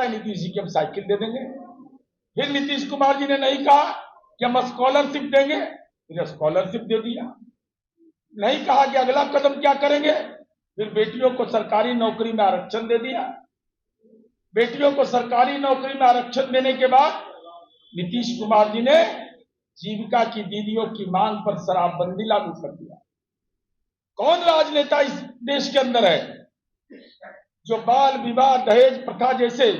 सकता है नीतीश जी की हम साइकिल दे देंगे। फिर नीतीश कुमार जी ने नहीं कहा कि हम स्कॉलरशिप देंगे, फिर स्कॉलरशिप दे दिया। नहीं कहा कि अगला कदम क्या करेंगे, फिर बेटियों को सरकारी नौकरी में आरक्षण दे दिया। बेटियों को सरकारी नौकरी में आरक्षण देने के बाद नीतीश कुमार जी ने जीविका की दीदियों की मांग पर शराबबंदी लागू कर दिया। कौन राजनेता इस देश के अंदर है जो बाल विवाह, दहेज प्रथा जैसे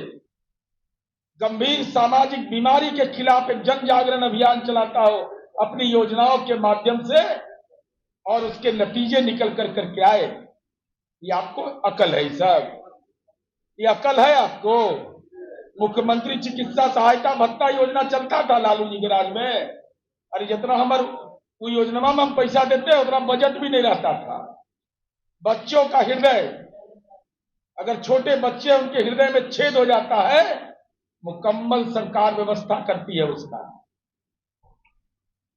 गंभीर सामाजिक बीमारी के खिलाफ एक जन जागरण अभियान चलाता हो अपनी योजनाओं के माध्यम से, और उसके नतीजे निकल करके आए? ये आपको अकल है? सब ये अकल है आपको? मुख्यमंत्री चिकित्सा सहायता भत्ता योजना चलता था लालू जी के राज में। अरे जितना हमारे वो योजना में हम पैसा देते उतना बजट भी नहीं रहता था। बच्चों का हृदय, अगर छोटे बच्चे उनके हृदय में छेद हो जाता है, मुकम्मल सरकार व्यवस्था करती है उसका।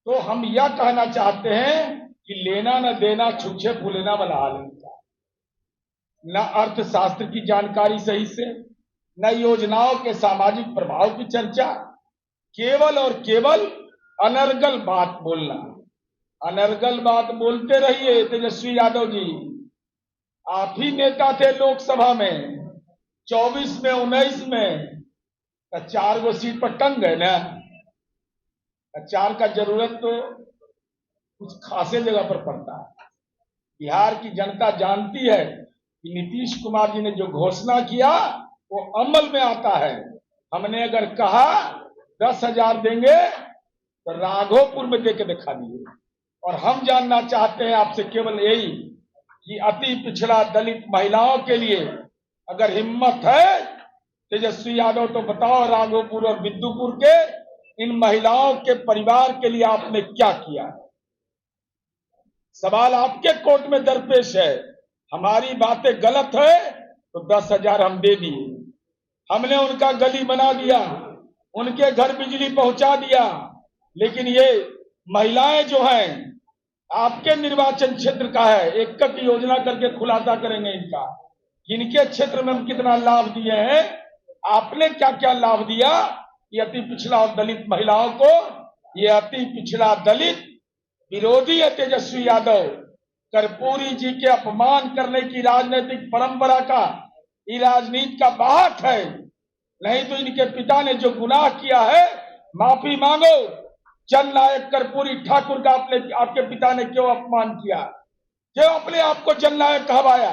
तो हम यह कहना चाहते हैं कि लेना न देना, छुच्छे फूलेना वाला हाल इनका। न अर्थशास्त्र की जानकारी सही से, न योजनाओं के सामाजिक प्रभाव की चर्चा, केवल और केवल अनर्गल बात बोलना। अनर्गल बात बोलते रहिए तेजस्वी यादव जी। आप ही नेता थे लोकसभा में 24 में 19 में, 4 गो सीट पर टंग गए ना। 4 का जरूरत तो कुछ खासे जगह पर पड़ता है। बिहार की जनता जानती है कि नीतीश कुमार जी ने जो घोषणा किया वो अमल में आता है। हमने अगर कहा 10,000 देंगे तो राघोपुर में देके दिखा दिए। और हम जानना चाहते हैं आपसे केवल यही कि अति पिछड़ा दलित महिलाओं के लिए अगर हिम्मत है तेजस्वी यादव, तो बताओ राघोपुर और बिद्दुपुर के इन महिलाओं के परिवार के लिए आपने क्या किया? सवाल आपके कोर्ट में दरपेश है। हमारी बातें गलत है तो 10,000 हम दे दिए। हमने उनका गली बना दिया, उनके घर बिजली पहुंचा दिया। लेकिन ये महिलाएं जो हैं आपके निर्वाचन क्षेत्र का है, एक योजना करके खुलासा करेंगे इनका, इनके क्षेत्र में हम कितना लाभ दिए हैं, आपने क्या क्या लाभ दिया ये अति पिछड़ा और दलित महिलाओं को। ये अति पिछड़ा दलित विरोधी है तेजस्वी यादव। कर्पूरी जी के अपमान करने की राजनीतिक परंपरा का, ये राजनीति का बाहक है। नहीं तो इनके पिता ने जो गुनाह किया है माफी मांगो। जननायक कर्पूरी ठाकुर का आपके पिता ने क्यों अपमान किया? क्यों अपने आप को जननायक कहवाया?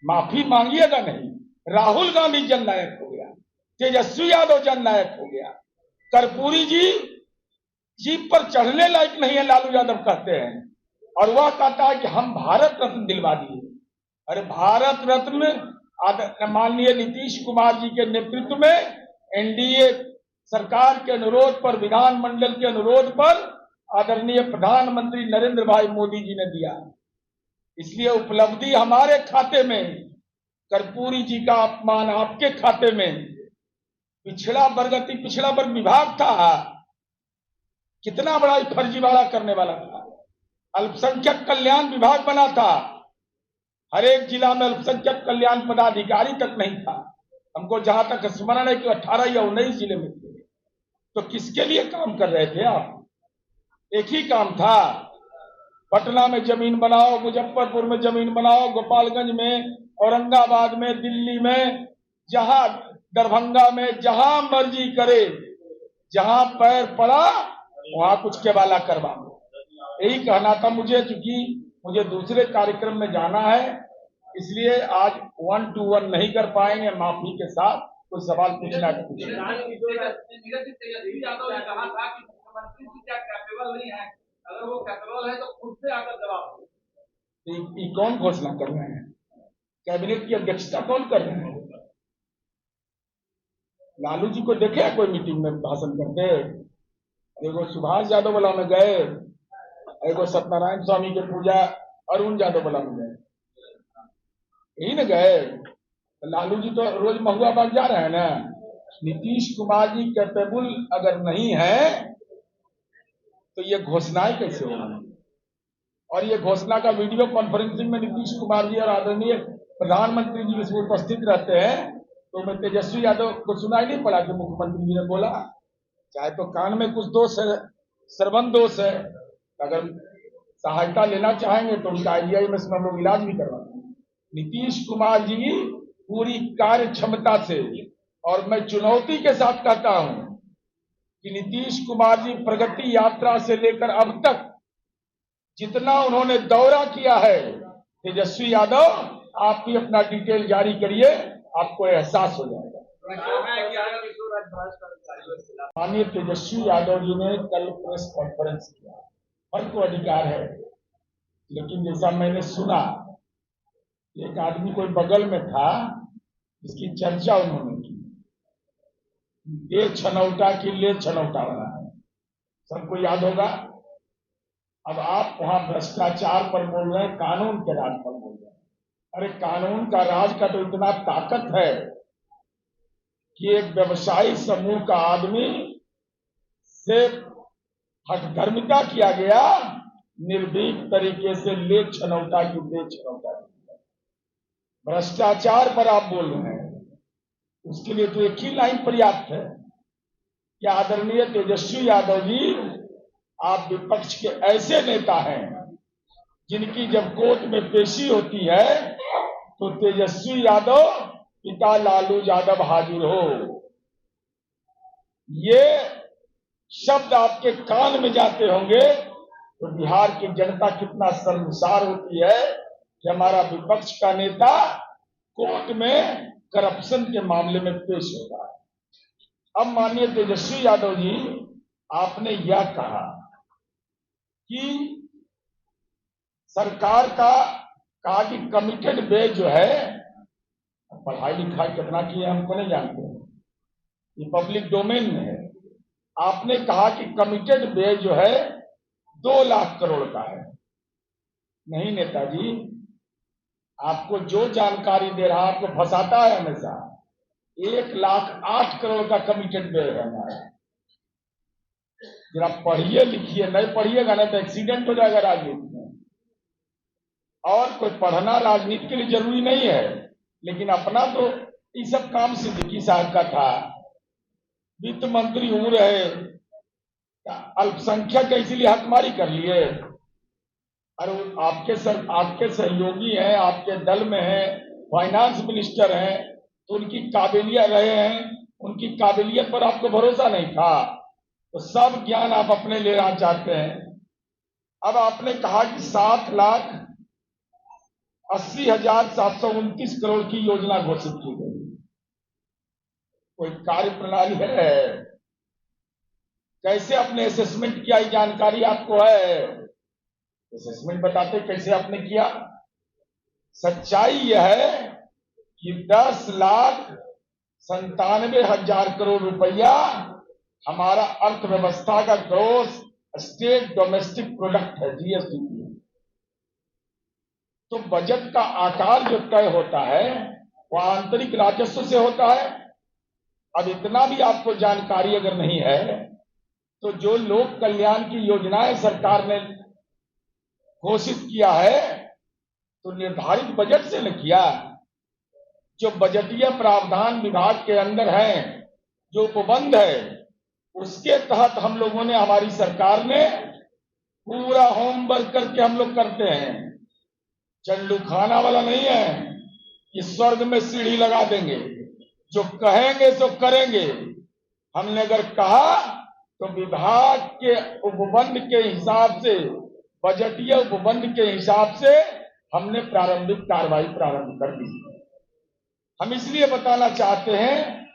माफी मांगिएगा नहीं। राहुल गांधी जननायक हो गया, तेजस्वी यादव जननायक हो गया, कर्पूरी जी जीप पर चढ़ने लायक नहीं है लालू यादव कहते हैं, और वह कहता है कि हम भारत रत्न दिलवा दिए। अरे भारत रत्न माननीय नीतीश कुमार जी के नेतृत्व में एनडीए सरकार के अनुरोध पर, विधानमंडल के अनुरोध पर आदरणीय प्रधानमंत्री नरेंद्र भाई मोदी जी ने दिया। इसलिए उपलब्धि हमारे खाते में, कर्पूरी जी का अपमान आपके खाते में। पिछड़ा वर्ग, अति पिछड़ा वर्ग विभाग था, कितना बड़ा फर्जीवाड़ा करने वाला था। अल्पसंख्यक कल्याण विभाग बना था, हर एक जिला में अल्पसंख्यक कल्याण पदाधिकारी तक नहीं था। हमको जहां तक स्मरण है कि 18 या 19 जिले में थे। तो किसके लिए काम कर रहे थे आप? एक ही काम था, पटना में जमीन बनाओ, मुजफ्फरपुर में जमीन बनाओ, गोपालगंज में, औरंगाबाद में, दिल्ली में, जहां दरभंगा में, जहां मर्जी करे, जहां पैर पड़ा वहां कुछ केवाला करवा। यही कहना था मुझे, क्योंकि मुझे दूसरे कार्यक्रम में जाना है, इसलिए आज 1 to 1 नहीं कर पाएंगे। माफी के साथ कोई सवाल पूछना है तो अगर वो कैपेबल है तो खुद से आकर जवाब दो। कौन घोषणा कर रहे हैं? कैबिनेट की अध्यक्षता कौन कर रहे हैं? लालू जी को देखे कोई मीटिंग में भाषण करते? एगो सुभाष यादव वाला में गए, एगो सत्यनारायण स्वामी के पूजा अरुण यादव वाला में गए, यही न गए। लालू जी तो रोज महुआ बाग जा रहे हैं ना। नीतीश कुमार जी कैपेबल अगर नहीं है तो ये घोषणाएं कैसे होंगी? और ये घोषणा का वीडियो कॉन्फ्रेंसिंग में नीतीश कुमार जी और आदरणीय प्रधानमंत्री जी इसमें उपस्थित रहते हैं, तो मैं तेजस्वी यादव को सुनाई नहीं पड़ा कि मुख्यमंत्री जी ने बोला, चाहे तो कान में कुछ दोष है, श्रवण दोष है, अगर सहायता लेना चाहेंगे तो उनका IIM में हम लोग इलाज भी करवाते हैं। नीतीश कुमार जी पूरी कार्य क्षमता से, और मैं चुनौती के साथ कहता हूं कि नीतीश कुमार जी प्रगति यात्रा से लेकर अब तक जितना उन्होंने दौरा किया है, तेजस्वी यादव आप भी अपना डिटेल जारी करिए, आपको एहसास हो जाएगा। माननीय तेजस्वी यादव जी ने कल प्रेस कॉन्फ्रेंस किया, हर को अधिकार है, लेकिन जैसा मैंने सुना एक आदमी कोई बगल में था इसकी चर्चा उन्होंने की, ये छनौटा की ले छनौटा बना है, सबको याद होगा। अब आप वहां भ्रष्टाचार पर बोल रहे हैं, कानून के राज पर बोल रहे हैं। अरे कानून का राज का तो इतना ताकत है कि एक व्यवसायी समूह का आदमी से हठधर्मिता किया गया, निर्भीक तरीके से ले छनौटा की ले छनौटा की। भ्रष्टाचार पर आप बोल रहे हैं, उसके लिए तो एक ही लाइन पर्याप्त है कि आदरणीय तेजस्वी यादव जी, आप विपक्ष के ऐसे नेता हैं जिनकी जब कोर्ट में पेशी होती है तो तेजस्वी यादव पिता लालू यादव हाजिर हो। ये शब्द आपके कान में जाते होंगे तो बिहार की जनता कितना शर्मसार होती है कि हमारा विपक्ष का नेता कोर्ट में करप्शन के मामले में पेश होता है। अब माननीय तेजस्वी यादव जी, आपने यह कहा कि सरकार का कहा कि कमिटेड वे जो है, पढ़ाई लिखाई कितना की है हमको नहीं जानते, ये पब्लिक डोमेन में है। आपने कहा कि कमिटेड वे जो है 2 लाख करोड़ का है। नहीं नेताजी, आपको जो जानकारी दे रहा आपको फंसाता है हमेशा। 1,08 करोड़ का कमिटेड वे है हमारा। जरा पढ़िए लिखिए, नहीं पढ़िएगा नहीं तो एक्सीडेंट हो जाएगा राजनीति में। और कोई पढ़ना राजनीति के लिए जरूरी नहीं है, लेकिन अपना तो ये सब काम सिद्दीकी साहब का था, वित्त मंत्री हो रहे, अल्पसंख्यक इसीलिए हकमारी कर लिए। अरे आपके सहयोगी हैं, आपके दल में हैं, फाइनेंस मिनिस्टर हैं, तो उनकी काबिलियत रहे हैं, उनकी काबिलियत पर आपको भरोसा नहीं था, तो सब ज्ञान आप अपने लेना चाहते हैं। अब आपने कहा कि 7,80,729 करोड़ की योजना घोषित की गई। कोई कार्य प्रणाली है? कैसे आपने असेसमेंट किया, ये जानकारी आपको है? असेसमेंट बताते कैसे आपने किया। सच्चाई यह है कि 10,97,000 करोड़ रुपया हमारा अर्थव्यवस्था का ग्रोस स्टेट डोमेस्टिक प्रोडक्ट है, GSDP। तो बजट का आकार जो तय होता है वह आंतरिक राजस्व से होता है। अब इतना भी आपको जानकारी अगर नहीं है तो जो लोक कल्याण की योजनाएं सरकार ने घोषित किया है तो निर्धारित बजट से न किया। जो बजटीय प्रावधान विभाग के अंदर है, जो उपबंध है, उसके तहत हम लोगों ने, हमारी सरकार ने पूरा होमवर्क करके हम लोग करते हैं। चंडू खाना वाला नहीं है कि स्वर्ग में सीढ़ी लगा देंगे, जो कहेंगे सो करेंगे। हमने अगर कहा तो विभाग के उपबंध के हिसाब से, बजटीय उपबंध के हिसाब से हमने प्रारंभिक कार्रवाई प्रारंभ कर दी। हम इसलिए बताना चाहते हैं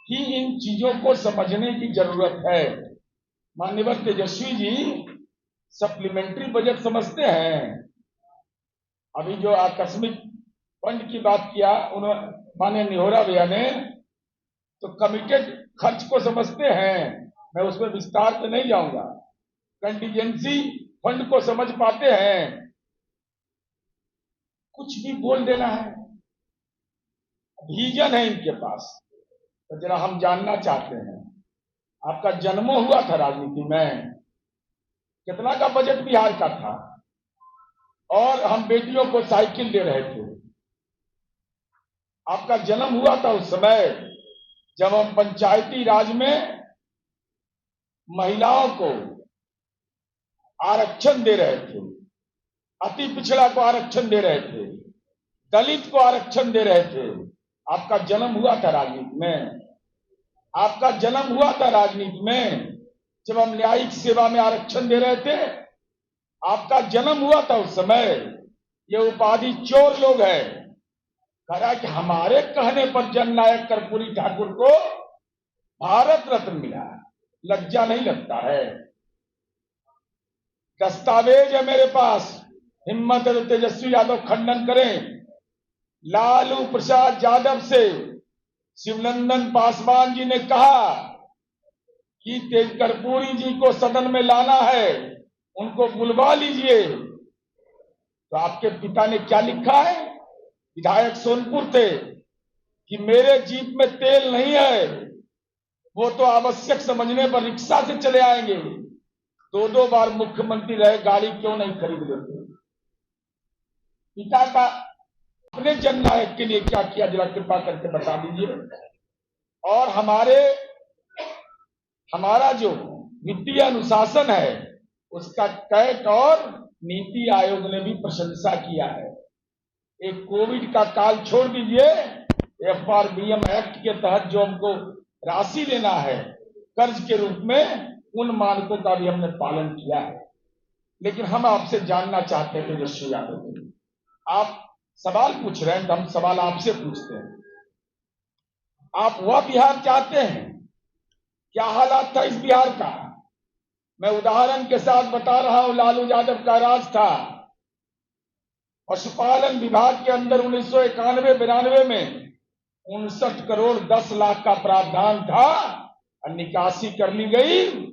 कि इन चीजों को समझने की जरूरत है। माननीय तेजस्वी जी सप्लीमेंट्री बजट समझते हैं? अभी जो आकस्मिक फंड की बात किया उन्होंने, माननीय निहोरा भैया ने, तो कमिटेड खर्च को समझते हैं? मैं उसमें विस्तार से नहीं जाऊंगा। कंटीजेंसी फंड को समझ पाते हैं? कुछ भी बोल देना है, विजन है इनके पास। तो जरा हम जानना चाहते हैं, आपका जन्म हुआ था राजनीति में, कितना का बजट बिहार का था, और हम बेटियों को साइकिल दे रहे थे। आपका जन्म हुआ था उस समय जब हम पंचायती राज में महिलाओं को आरक्षण दे रहे थे, अति पिछड़ा को आरक्षण दे रहे थे, दलित को आरक्षण दे रहे थे। आपका जन्म हुआ था राजनीति में, आपका जन्म हुआ था राजनीति में जब हम न्यायिक सेवा में आरक्षण दे रहे थे। आपका जन्म हुआ था उस समय। ये उपाधि चोर लोग हैं। कह रहा कि हमारे कहने पर जननायक कर्पूरी ठाकुर को भारत रत्न मिला, लज्जा नहीं लगता है? दस्तावेज है मेरे पास, हिम्मत है तो तेजस्वी यादव खंडन करें। लालू प्रसाद यादव से शिवनंदन पासवान जी ने कहा कि तेज कर्पूरी जी को सदन में लाना है, उनको बुलवा लीजिए। तो आपके पिता ने क्या लिखा है? विधायक सोनपुर थे कि मेरे जीप में तेल नहीं है, वो तो आवश्यक समझने पर रिक्शा से चले आएंगे। दो बार मुख्यमंत्री रहे, गाड़ी क्यों नहीं खरीद लेते? पिता का अपने जननायक के लिए क्या किया, जरा कृपा करके बता दीजिए। और हमारा जो वित्तीय अनुशासन है उसका कैट और नीति आयोग ने भी प्रशंसा किया है। एक कोविड का काल छोड़ दीजिए, FRBM एक्ट के तहत जो हमको राशि लेना है कर्ज के रूप में, उन मानकों का भी हमने पालन किया है। लेकिन हम आपसे जानना चाहते हैं तेजस्वी यादव जी, आप सवाल पूछ रहे हैं तो हम सवाल आपसे पूछते हैं। आप वह बिहार चाहते हैं? क्या हालात था इस बिहार का? मैं उदाहरण के साथ बता रहा हूं। लालू यादव का राज था, पशुपालन विभाग के अंदर 1991-92 में 59 करोड़ 10 लाख का प्रावधान था और निकासी कर ली गई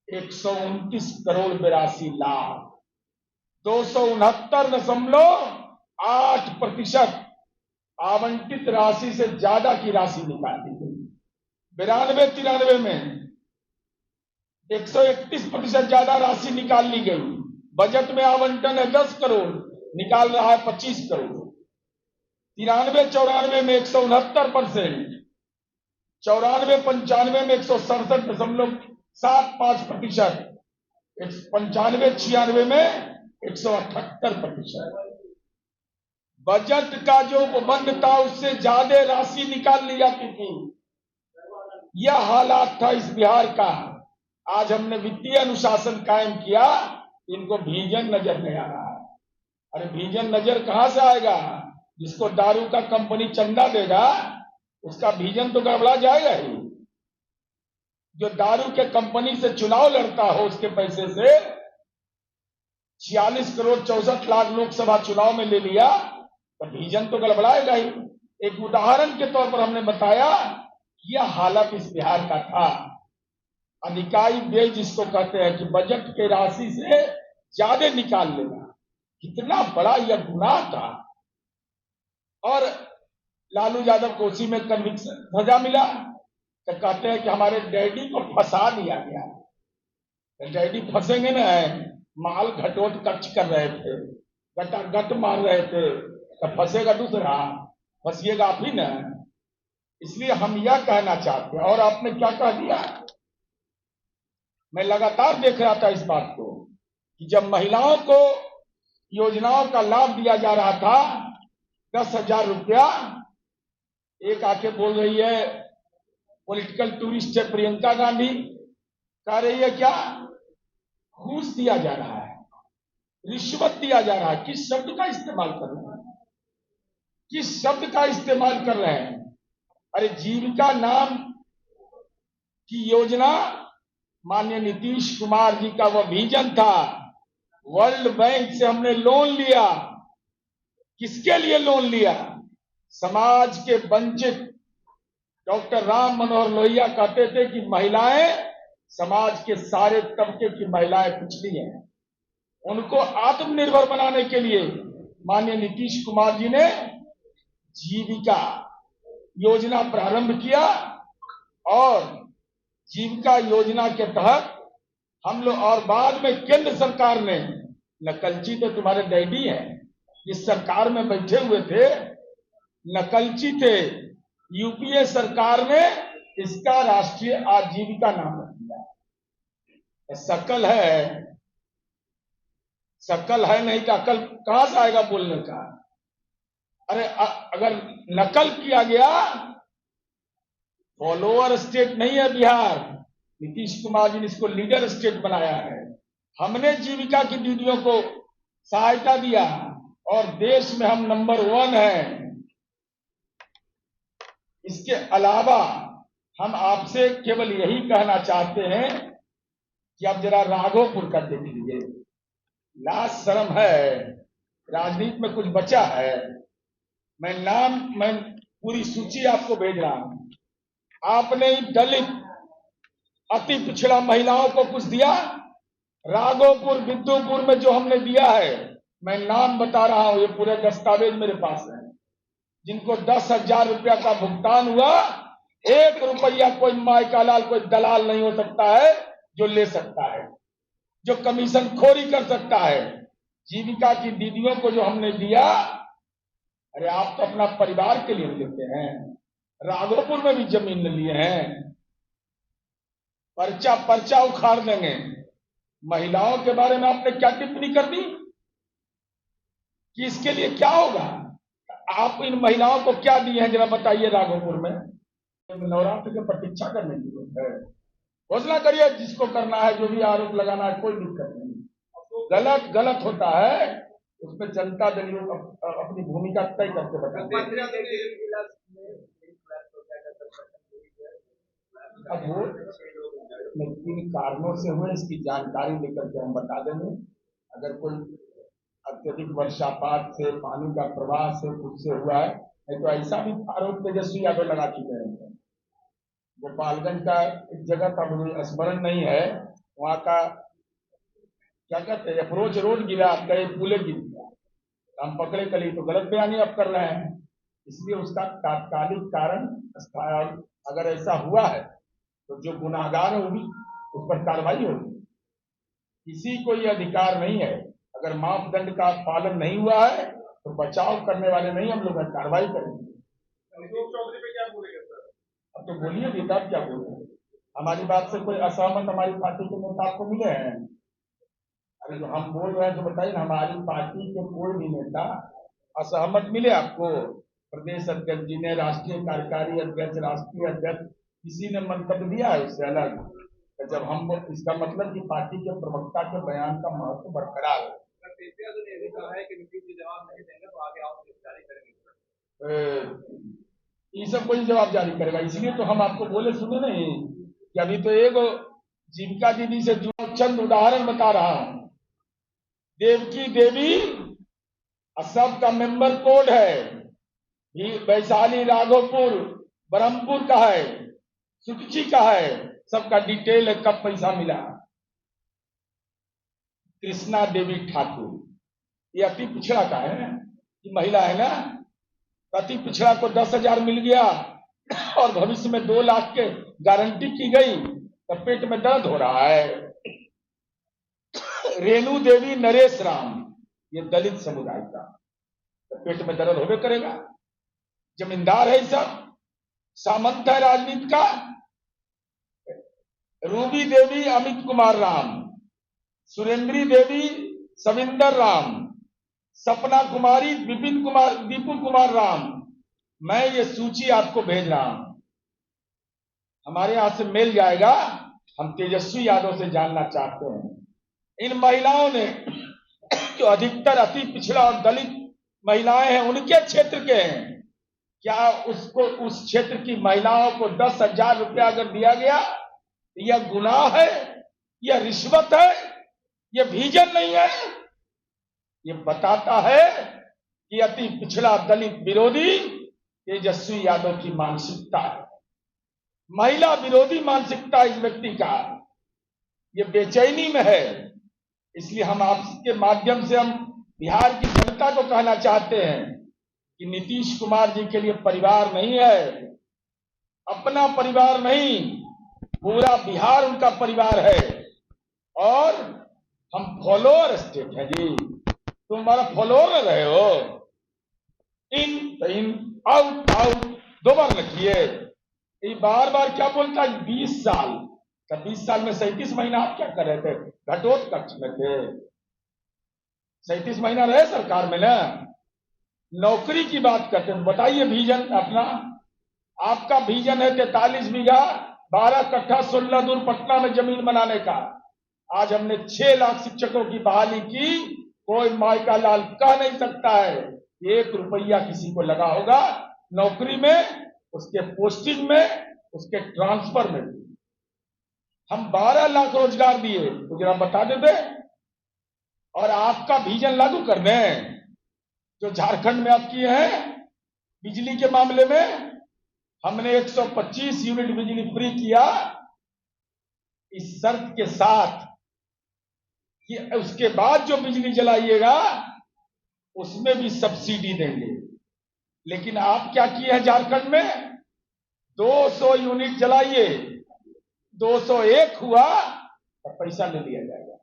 129 करोड़ 82 लाख। 269.8% आवंटित राशि से ज्यादा की राशि निकाल दी गई। 92-93 में 131% ज्यादा राशि निकाल ली गई। बजट में आवंटन है 10 करोड़, निकाल रहा है 25 करोड़। 93-94 में 169%, 94-95 में 167.75%, 95-96 में 178%। बजट का जो उपबंध था उससे ज्यादा राशि निकाल ली जाती थी। यह हालात था इस बिहार का। आज हमने वित्तीय अनुशासन कायम किया, इनको विजन नजर नहीं आ रहा है। अरे विजन नजर कहां से आएगा? जिसको दारू का कंपनी चंदा देगा उसका विजन तो गड़बड़ा जाएगा ही। जो दारू के कंपनी से चुनाव लड़ता हो उसके पैसे से 46 करोड़ 64 लाख लोकसभा चुनाव में ले लिया तो विजन तो गड़बड़ाएगा ही। एक उदाहरण के तौर पर हमने बताया कि यह हालत इस बिहार का था। अधिकारी व्यय जिसको कहते हैं कि बजट के राशि से ज्यादा निकाल लेना, कितना बड़ा यह गुनाह था। और लालू यादव को उसी में कन्विक्शन सजा मिला तो कहते हैं कि हमारे डैडी को फंसा दिया गया। तो डैडी फंसेंगे ना, माल घटोट कच्च कर रहे थे, गट मार रहे थे, तो फंसेगा दूसरा, फंसिएगा आप ही ना। इसलिए हम यह कहना चाहते हैं। और आपने क्या कह दिया? मैं लगातार देख रहा था इस बात को कि जब महिलाओं को योजनाओं का लाभ दिया जा रहा था 10,000 रुपया, एक आके बोल रही है पॉलिटिकल टूरिस्ट है प्रियंका गांधी, कह रही है क्या घूस दिया जा रहा है, रिश्वत दिया जा रहा है। किस शब्द का इस्तेमाल कर रहे हैं? किस शब्द का इस्तेमाल कर रहे हैं? अरे जीविका नाम की योजना माननीय नीतीश कुमार जी का वह विजन था। वर्ल्ड बैंक से हमने लोन लिया। किसके लिए लोन लिया? समाज के वंचित। डॉक्टर राम मनोहर लोहिया कहते थे कि महिलाएं समाज के सारे तबके की महिलाएं पिछड़ी हैं, उनको आत्मनिर्भर बनाने के लिए माननीय नीतीश कुमार जी ने जीविका योजना प्रारंभ किया। और जीविका योजना के तहत हम लोग, और बाद में केंद्र सरकार ने, नकलची तो तुम्हारे डैडी हैं, इस सरकार में बैठे हुए थे, नकलची थे। यूपीए सरकार ने इसका राष्ट्रीय आजीविका नाम रख दिया। शकल है नहीं तो अकल कहां से आएगा बोलने का। अरे अगर नकल किया गया, फॉलोअर स्टेट नहीं है बिहार, नीतीश कुमार जी ने इसको लीडर स्टेट बनाया है। हमने जीविका की दीदियों को सहायता दिया और देश में हम नंबर 1 हैं। इसके अलावा हम आपसे केवल यही कहना चाहते हैं कि आप जरा राघोपुर का देख लीजिए। लाज शर्म है, राजनीति में कुछ बचा है। मैं पूरी सूची आपको भेज रहा हूं। आपने दलित अति पिछड़ा महिलाओं को कुछ दिया? राघोपुर विद्युपुर में जो हमने दिया है, मैं नाम बता रहा हूं, ये पूरे दस्तावेज मेरे पास है। जिनको 10,000 रुपया का भुगतान हुआ, 1 रुपया कोई माई का लाल, कोई दलाल नहीं हो सकता है जो ले सकता है, जो कमीशन खोरी कर सकता है। जीविका की दीदियों को जो हमने दिया, अरे आप तो अपना परिवार के लिए लेते हैं। राघोपुर में भी जमीन लिए हैं, पर्चा उखाड़ देंगे। महिलाओं के बारे में आपने क्या टिप्पणी कर दी कि इसके लिए क्या होगा? आप इन महिलाओं को क्या दिए हैं जरा बताइए। राघोपुर में नवरात्र की प्रतीक्षा करने की जरूरत है। घोषणा करिए जिसको करना है, जो भी आरोप लगाना है, कोई दिक्कत नहीं। गलत होता है, उसमें जनता दल अपनी भूमिका तय करके बताते। अब वो किन कारणों से हुए इसकी जानकारी लेकर के हम बता देंगे। अगर कोई अत्यधिक वर्षापात से, पानी का प्रवाह से, कुछ से हुआ है, नहीं तो ऐसा भी आरोप तेजस्वी यादव लगा चुके हैं। गोपालगंज का एक जगह था, मुझे स्मरण नहीं है, वहां का क्या कहते हैं, अप्रोच रोड गिरा, कई पुले गिर गया, हम पकड़े कली तो गलत बयानी अब कर रहे हैं। इसलिए उसका तात्कालिक कारण अगर ऐसा हुआ है तो जो गुनाहगार है वो भी उस पर कार्रवाई होगी। किसी को ये अधिकार नहीं है, अगर मापदंड का पालन नहीं हुआ है तो बचाव करने वाले नहीं, हम लोग कार्रवाई करेंगे। अशोक चौधरी पे क्या बोलेंगे सर? अब तो बोलिए बेटा, क्या बोले? हमारी बात से कोई असहमत हमारी पार्टी के नेता आपको मिले हैं? अरे जो हम बोल रहे हैं तो बताइए ना, हमारी पार्टी के कोई भी नेता असहमत मिले आपको? प्रदेश अध्यक्ष जी ने, राष्ट्रीय कार्यकारी अध्यक्ष, राष्ट्रीय अध्यक्ष, किसी ने मंतव्य दिया है उससे अलग? तो जब हम, इसका मतलब कि पार्टी के प्रवक्ता के बयान का महत्व बरकरार है। ये सब कोई जवाब जारी करेगा, इसलिए तो हम आपको बोले, सुने नहीं कि अभी तो एक जीविका दीदी से जुड़ा चंद उदाहरण बता रहा हूं। देवकी देवी सबका मेंबर कोड है, वैशाली, राघोपुर, ब्रह्मपुर का है, सुखची का है, सबका डिटेल है, कब पैसा मिला। कृष्णा देवी ठाकुर, ये अति पिछड़ा का है, ये महिला है ना, अति पिछड़ा को 10,000 मिल गया और भविष्य में 2 लाख के गारंटी की गई, तो पेट में दर्द हो रहा है। रेणु देवी नरेश राम, ये दलित समुदाय का, तो पेट में दर्द होबे करेगा। जमींदार है, सब सामंत है राजनीति का। रूबी देवी अमित कुमार राम, सुरेंद्री देवी सविंदर राम, सपना कुमारी विपिन कुमार, दीपू कुमार राम। मैं ये सूची आपको भेज रहा हूं, हमारे यहां से मिल जाएगा। हम तेजस्वी यादव से जानना चाहते हैं, इन महिलाओं ने जो अधिकतर अति पिछड़ा और दलित महिलाएं हैं, उनके क्षेत्र के हैं, क्या उसको, उस क्षेत्र की महिलाओं को 10,000 रुपया अगर दिया गया, यह गुनाह है, यह रिश्वत है, यह विजन नहीं है? ये बताता है कि अति पिछड़ा दलित विरोधी तेजस्वी यादव की मानसिकता है, महिला विरोधी मानसिकता इस व्यक्ति का, ये बेचैनी में है। इसलिए हम आपके माध्यम से हम बिहार की जनता को कहना चाहते हैं कि नीतीश कुमार जी के लिए परिवार नहीं है, अपना परिवार नहीं, पूरा बिहार उनका परिवार है। और हम फॉलोअर स्टेट है जी, तुम हमारा फॉलोअर रहे हो। इन आउट आउट 2 बार न किए, ये बार बार क्या बोलता है 20 साल। तो 20 साल में 37 महीना आप क्या कर रहे थे? घटोत्कच में थे। 37 महीना रहे सरकार में ना। नौकरी की बात करते हैं, बताइए विजन अपना। आपका विजन है 43 बीघा 12 कट्ठा 16 दूर पटना में जमीन बनाने का। आज हमने 6 लाख शिक्षकों की बहाली की। कोई माई का लाल कह नहीं सकता है 1 रुपया किसी को लगा होगा नौकरी में, उसके पोस्टिंग में, उसके ट्रांसफर में। हम 12 लाख रोजगार दिए, तो जरा बता देते। और आपका विजन लागू करने जो झारखंड में आप किए हैं बिजली के मामले में, हमने 125 यूनिट बिजली फ्री किया, इस शर्त के साथ कि उसके बाद जो बिजली जलाइएगा उसमें भी सब्सिडी देंगे। लेकिन आप क्या किए हैं झारखंड में? 200 यूनिट जलाइए, 201 हुआ तो पैसा ले लिया जाएगा,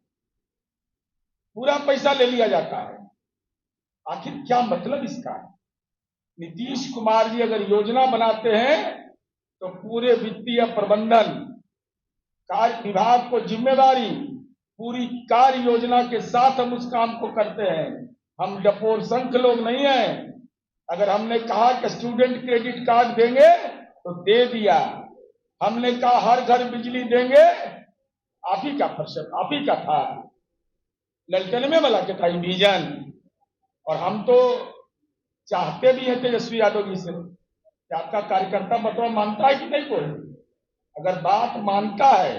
पूरा पैसा ले लिया जाता है। आखिर क्या मतलब इसका? नीतीश कुमार जी अगर योजना बनाते हैं तो पूरे वित्तीय प्रबंधन कार्य विभाग को जिम्मेदारी, पूरी कार्य योजना के साथ हम उस काम को करते हैं। हम डपोर संख लोग नहीं हैं। अगर हमने कहा कि स्टूडेंट क्रेडिट कार्ड देंगे तो दे दिया, हमने कहा हर घर बिजली देंगे, आप ही का फर्शन, आप ही का था, ललटन में वाला के था विजन। और हम तो चाहते भी हैं तेजस्वी यादव जी से कि आपका कार्यकर्ता बतौर मानता है कि नहीं कोई? अगर बात मानता है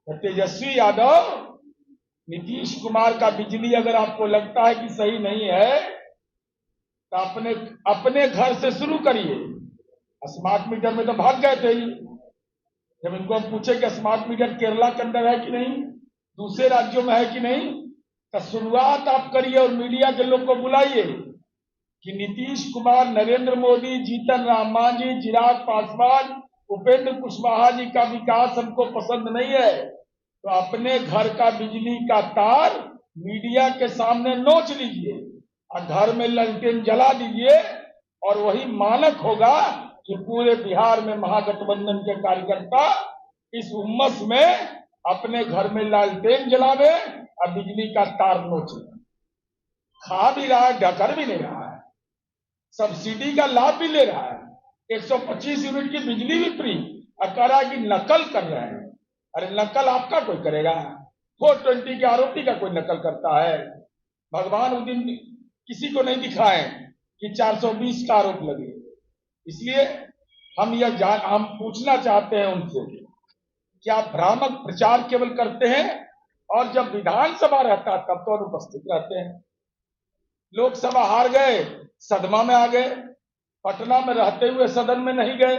तो तेजस्वी यादव, नीतीश कुमार का बिजली अगर आपको लगता है कि सही नहीं है तो अपने घर से शुरू करिए। स्मार्ट मीटर में तो भाग गए थे ही। जब इनको हम पूछे कि स्मार्ट मीटर केरला के अंदर है कि नहीं, दूसरे राज्यों में है कि नहीं, तो शुरुआत आप करिए और मीडिया के लोग को बुलाइए कि नीतीश कुमार, नरेंद्र मोदी, जीतन राम मांझी, चिराग पासवान, उपेंद्र कुशवाहा जी का विकास हमको पसंद नहीं है, तो अपने घर का बिजली का तार मीडिया के सामने नोच लीजिए और घर में ललटेन जला दीजिए। और वही मानक होगा कि पूरे बिहार में महागठबंधन के कार्यकर्ता इस उम्मस में अपने घर में लालटेन जलावे और बिजली का तार नोचे। खा भी रहा है, ढकर भी नहीं रहा है, सब्सिडी का लाभ भी ले रहा है, 125 यूनिट की बिजली भी फ्री, और कह रहा है कि नकल कर रहे हैं। अरे नकल आपका कोई करेगा? 420 के आरोपी का कोई नकल करता है? भगवान उस दिन किसी को नहीं दिखाए कि 420 का आरोप लगे। इसलिए हम पूछना चाहते हैं उनसे कि आप भ्रामक प्रचार केवल करते हैं और जब विधानसभा रहता तब तो अनुपस्थित रहते हैं। लोकसभा हार गए, सदमा में आ गए, पटना में रहते हुए सदन में नहीं गए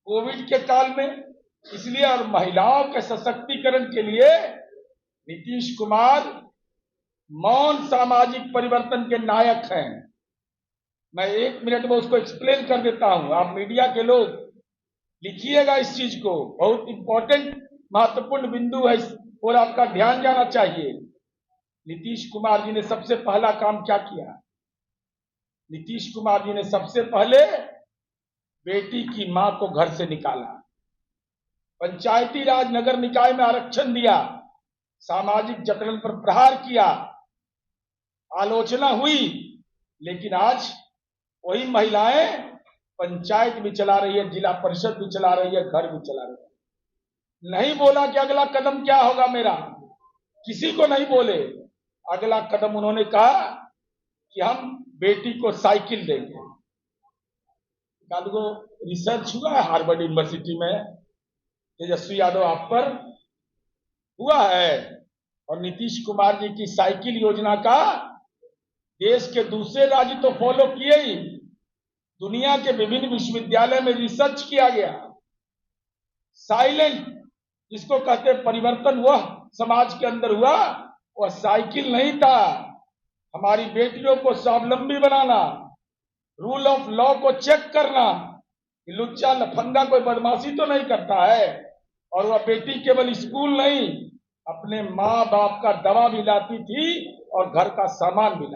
कोविड के काल में। इसलिए और महिलाओं के सशक्तिकरण के लिए नीतीश कुमार मौन सामाजिक परिवर्तन के नायक हैं। मैं 1 मिनट में उसको एक्सप्लेन कर देता हूं, आप मीडिया के लोग लिखिएगा इस चीज को, बहुत इंपॉर्टेंट महत्वपूर्ण बिंदु है और आपका ध्यान जाना चाहिए। नीतीश कुमार जी ने सबसे पहला काम क्या किया? नीतीश कुमार जी ने सबसे पहले बेटी की मां को घर से निकाला, पंचायती राज नगर निकाय में आरक्षण दिया, सामाजिक जकड़न पर प्रहार किया, आलोचना हुई, लेकिन आज वही महिलाएं पंचायत भी चला रही है, जिला परिषद भी चला रही है, घर भी चला रही है। नहीं बोला कि अगला कदम क्या होगा मेरा, किसी को नहीं बोले। अगला कदम उन्होंने कहा कि हम बेटी को साइकिल देंगे। रिसर्च हुआ है हार्वर्ड यूनिवर्सिटी में, तेजस्वी यादव आप पर हुआ है। और नीतीश कुमार जी की साइकिल योजना का देश के दूसरे राज्य तो फॉलो किए ही, दुनिया के विभिन्न विश्वविद्यालय में रिसर्च किया गया। साइलेंट जिसको कहते हैं परिवर्तन वह समाज के अंदर हुआ, वह साइकिल नहीं था। हमारी बेटियों को स्वावलंबी बनाना, रूल ऑफ लॉ को चेक करना, लुच्चा लफंगा कोई बदमाशी तो नहीं करता है। और वह बेटी केवल स्कूल नहीं, अपने माँ बाप का दवा भी लाती थी और घर का सामान भी लाती।